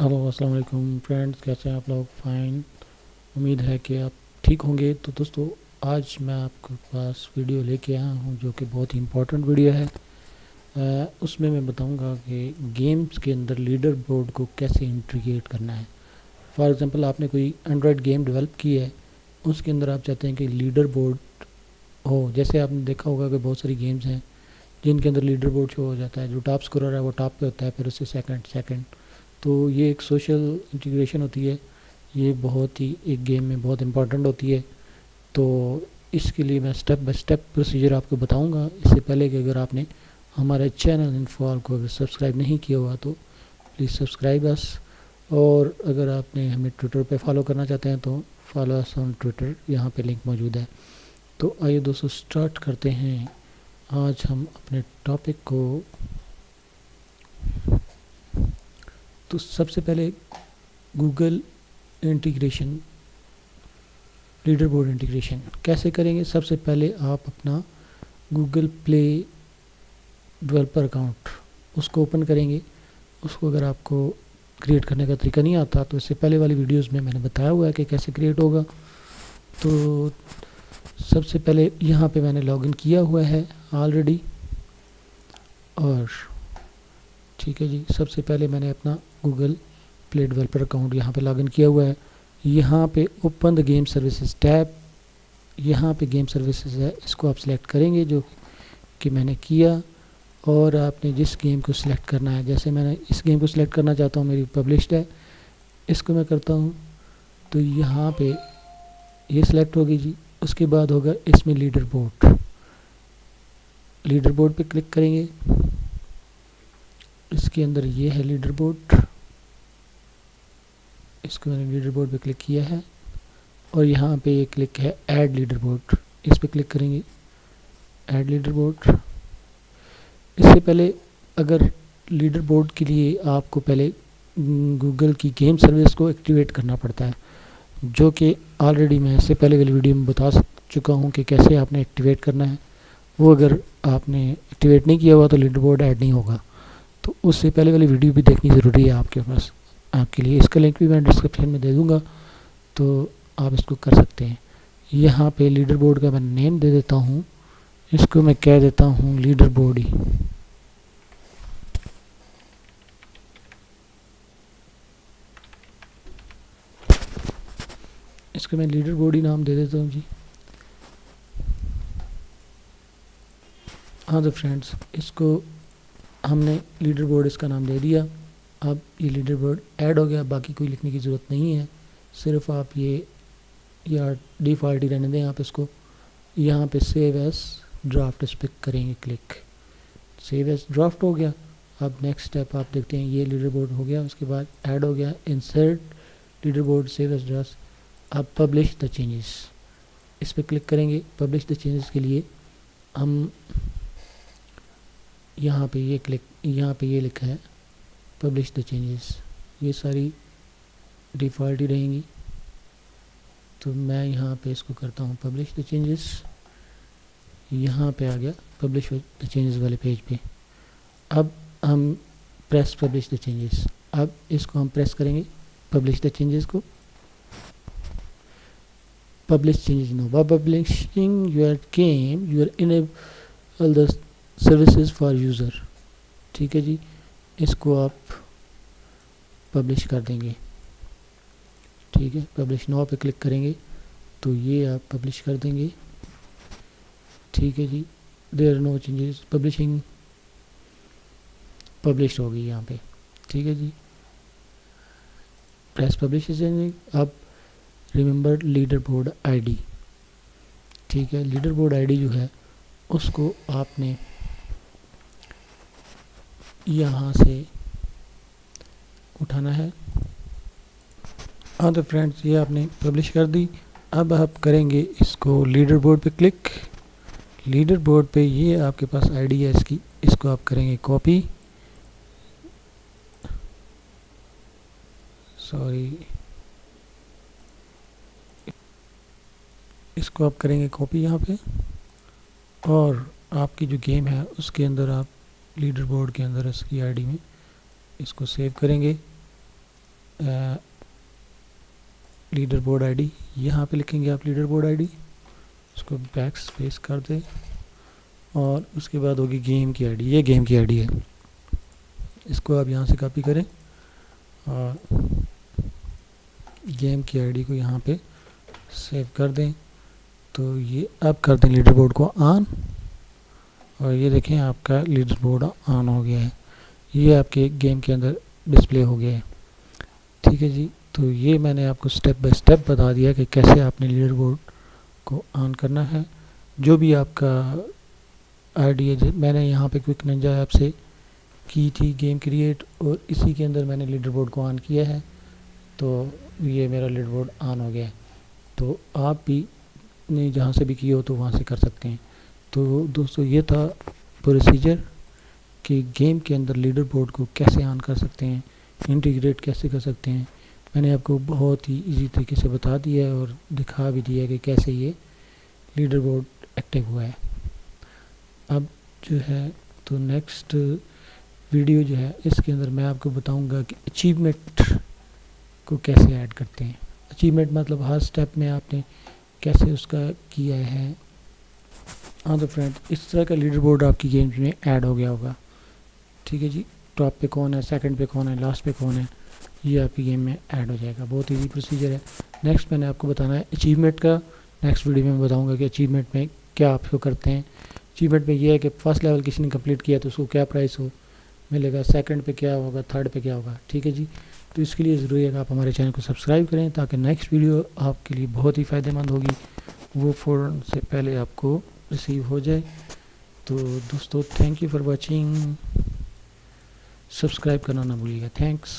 Hello السلام علیکم friends, کیسے ہیں آپ لوگ؟ فائن، امید ہے کہ آپ ٹھیک ہوں گے۔ تو دوستو، آج میں آپ کے پاس ویڈیو لے کے آیا ہوں جو کہ بہت ہی امپورٹنٹ ویڈیو ہے۔ اس میں بتاؤں گا کہ گیمز کے اندر لیڈر بورڈ کو کیسے انٹیگریٹ کرنا ہے۔ فار ایگزامپل، آپ نے کوئی اینڈرائڈ گیم ڈیولپ کی ہے، اس کے اندر آپ چاہتے ہیں کہ لیڈر بورڈ ہو۔ جیسے آپ نے دیکھا ہوگا کہ بہت ساری گیمز ہیں جن کے اندر لیڈر بورڈ شو ہو جاتا ہے، جو ٹاپ اسکورر ہے وہ ٹاپ پہ ہوتا ہے، پھر اس سے سیکنڈ۔ تو یہ ایک سوشل انٹیگریشن ہوتی ہے، یہ بہت ہی ایک گیم میں بہت امپورٹنٹ ہوتی ہے۔ تو اس کے لیے میں اسٹیپ بائی اسٹیپ پروسیجر آپ کو بتاؤں گا۔ اس سے پہلے کہ اگر آپ نے ہمارے چینل انفال کو اگر سبسکرائب نہیں کیا ہوا تو پلیز سبسکرائب اس، اور اگر آپ نے ہمیں ٹویٹر پہ فالو کرنا چاہتے ہیں تو فالو اس آن ٹویٹر، یہاں پہ لنک موجود ہے۔ تو آئیے دوستو سٹارٹ کرتے ہیں۔ آج ہم اپنے ٹاپک کو، تو سب سے پہلے Google integration, leader board integration کیسے کریں گے؟ سب سے پہلے آپ اپنا گوگل پلے ڈیولپر اکاؤنٹ اس کو اوپن کریں گے۔ اس کو اگر آپ کو کریٹ کرنے کا طریقہ نہیں آتا تو اس سے پہلے والی ویڈیوز میں نے بتایا ہوا ہے کہ کیسے کریٹ ہوگا۔ تو سب سے پہلے یہاں پہ میں نے لاگ ان کیا ہوا ہے آلریڈی، اور ٹھیک ہے جی، سب سے پہلے میں نے اپنا گوگل پلے ڈیولپر اکاؤنٹ یہاں پہ لاگ ان کیا ہوا ہے۔ یہاں پہ open the game services tab, یہاں پہ گیم سروسز ہے، اس کو آپ سلیکٹ کریں گے جو کہ میں نے کیا، اور آپ نے جس گیم کو سلیکٹ کرنا ہے، جیسے میں نے اس گیم کو سلیکٹ کرنا چاہتا ہوں، میری پبلشڈ ہے، اس کو میں کرتا ہوں تو یہاں پہ یہ سلیکٹ ہوگی جی۔ اس کے بعد ہوگا اس میں لیڈر بورڈ، لیڈر بورڈ پہ کلک کریں گے۔ اس کے اندر یہ ہے لیڈر بورڈ، اس کو میں نے لیڈر بورڈ پہ کلک کیا ہے، اور یہاں پہ یہ کلک ہے ایڈ لیڈر بورڈ، اس پہ کلک کریں گے، ایڈ لیڈر بورڈ۔ اس سے پہلے اگر لیڈر بورڈ کے لیے آپ کو پہلے گوگل کی گیم سروس کو ایکٹیویٹ کرنا پڑتا ہے، جو کہ آلریڈی میں اس سے پہلے والی ویڈیو میں بتا چکا ہوں کہ کیسے آپ نے ایکٹیویٹ کرنا ہے۔ وہ اگر آپ نے ایکٹیویٹ نہیں کیا ہوا تو لیڈر بورڈ ایڈ نہیں ہوگا، تو اس سے پہلے والی ویڈیو بھی دیکھنی ضروری ہے آپ کے پاس، آپ کے لیے۔ اس کا لنک بھی میں ڈسکرپشن میں دے دوں گا، تو آپ اس کو کر سکتے ہیں۔ یہاں پہ لیڈر بورڈ کا میں نیم دے دیتا ہوں، اس کو میں کہہ دیتا ہوں لیڈر بورڈ ہی۔ اس کو میں لیڈر بورڈ ہی نام دے دیتا ہوں جی۔ ہاں تو فرینڈس، اس کو ہم نے لیڈر بورڈ اس کا نام دے دیا۔ اب یہ لیڈر بورڈ ایڈ ہو گیا، باقی کوئی لکھنے کی ضرورت نہیں ہے، صرف آپ یہ یا ڈیفالٹ ہی رہنے دیں آپ اس کو۔ یہاں پہ سیو ایز ڈرافٹ اس پہ کریں گے کلک، سیو ایز ڈرافٹ ہو گیا۔ اب نیکسٹ اسٹیپ آپ دیکھتے ہیں، یہ لیڈر بورڈ ہو گیا، اس کے بعد ایڈ ہو گیا insert leader board save as draft. اب پبلش دا چینجز اس پہ کلک کریں گے۔ پبلش دا چینجز کے لیے ہم یہاں پہ یہ لکھا ہے پبلش دا چینجز، یہ ساری ڈیفالٹ ہی رہیں گی، تو میں یہاں پہ اس کو کرتا ہوں پبلش دا چینجز۔ یہاں پہ آ گیا پبلش دا چینجز والے پیج پہ۔ اب ہم پریس پبلش دا چینجز، اب اس کو ہم پریس کریں گے پبلش دا چینجز کو۔ Publish changes now by publishing your game your enable the services for user. ٹھیک ہے جی، اس کو آپ پبلش کر دیں گے۔ ٹھیک ہے، پبلش نو پہ کلک کریں گے تو یہ آپ پبلش کر دیں گے۔ ٹھیک ہے جی، دیر نو چینجز، پبلشنگ پبلش ہوگی یہاں پہ۔ ٹھیک ہے جی، پریس پبلش چینجز۔ اب remember leader board I D, ٹھیک ہے، لیڈر بورڈ آئی ڈی جو ہے اس کو آپ نے یہاں سے اٹھانا ہے۔ ہاں تو فرینڈس، یہ آپ نے پبلش کر دی۔ اب آپ کریں گے اس کو لیڈر بورڈ پہ کلک، لیڈر بورڈ پہ یہ آپ کے پاس آئی ڈی ہے اس کی، اس کو آپ کریں گے کاپی، اس کو آپ کریں گے کاپی یہاں پہ، اور آپ کی جو گیم ہے اس کے اندر آپ لیڈر بورڈ کے اندر اس کی آئی ڈی میں اس کو سیو کریں گے۔ لیڈر بورڈ آئی ڈی، یہاں پہ لکھیں گے آپ لیڈر بورڈ آئی ڈی، اس کو بیک سپیس کر دیں اور اس کے بعد ہوگی گیم کی آئی ڈی، یہ گیم کی آئی ڈی ہے، اس کو آپ یہاں سے کاپی کریں اور گیم کی آئی ڈی کو یہاں پہ سیو کر دیں. تو یہ اب کر دیں لیڈر بورڈ کو آن، اور یہ دیکھیں آپ کا لیڈر بورڈ آن ہو گیا ہے، یہ آپ کے گیم کے اندر ڈسپلے ہو گیا ہے. ٹھیک ہے جی، تو یہ میں نے آپ کو سٹیپ بائی سٹیپ بتا دیا کہ کیسے آپ نے لیڈر بورڈ کو آن کرنا ہے. جو بھی آپ کا آئی ڈی ہے، میں نے یہاں پہ کوئک ننجا ایپ سے کی تھی گیم کریٹ، اور اسی کے اندر میں نے لیڈر بورڈ کو آن کیا ہے، تو یہ میرا لیڈر بورڈ آن ہو گیا ہے. تو آپ بھی نے جہاں سے بھی کی ہو تو وہاں سے کر سکتے ہیں. تو دوستو یہ تھا پروسیجر کہ گیم کے اندر لیڈر بورڈ کو کیسے آن کر سکتے ہیں، انٹیگریٹ کیسے کر سکتے ہیں. میں نے آپ کو بہت ہی ایزی طریقے سے بتا دیا ہے اور دکھا بھی دیا ہے کہ کیسے یہ لیڈر بورڈ ایکٹیو ہوا ہے. اب جو ہے تو نیکسٹ ویڈیو جو ہے اس کے اندر میں آپ کو بتاؤں گا کہ اچیومنٹ کو کیسے ایڈ کرتے ہیں. اچیومنٹ مطلب ہر سٹیپ میں آپ نے کیسے اس کا کیا ہے. ہاں تو فرینڈ اس طرح کا لیڈر بورڈ آپ کی گیمز میں ایڈ ہو گیا ہوگا. ٹھیک ہے جی، ٹاپ پہ کون ہے، سیکنڈ پہ کون ہے، لاسٹ پہ کون ہے، یہ آپ کی گیم میں ایڈ ہو جائے گا. بہت ایزی پروسیجر ہے. نیکسٹ میں نے آپ کو بتانا ہے اچیومنٹ کا. نیکسٹ ویڈیو میں بتاؤں گا کہ اچیومنٹ میں کیا آپ کو کرتے ہیں. اچیومنٹ میں یہ ہے کہ فرسٹ لیول کسی نے کمپلیٹ کیا تو اس کو کیا پرائز ہو ملے گا، سیکنڈ پہ کیا ہوگا، تھرڈ پہ کیا ہوگا. ٹھیک ہے جی، تو اس کے لیے ضروری ہے کہ آپ ہمارے چینل کو سبسکرائب کریں تاکہ نیکسٹ ویڈیو آپ کے لیے بہت ہی فائدہ مند ہوگی، وہ فوراً سے پہلے آپ کو ریسیو ہو جائے. تو دوستو thank you for watching, subscribe کرنا نہ بھولیے گا. تھینکس.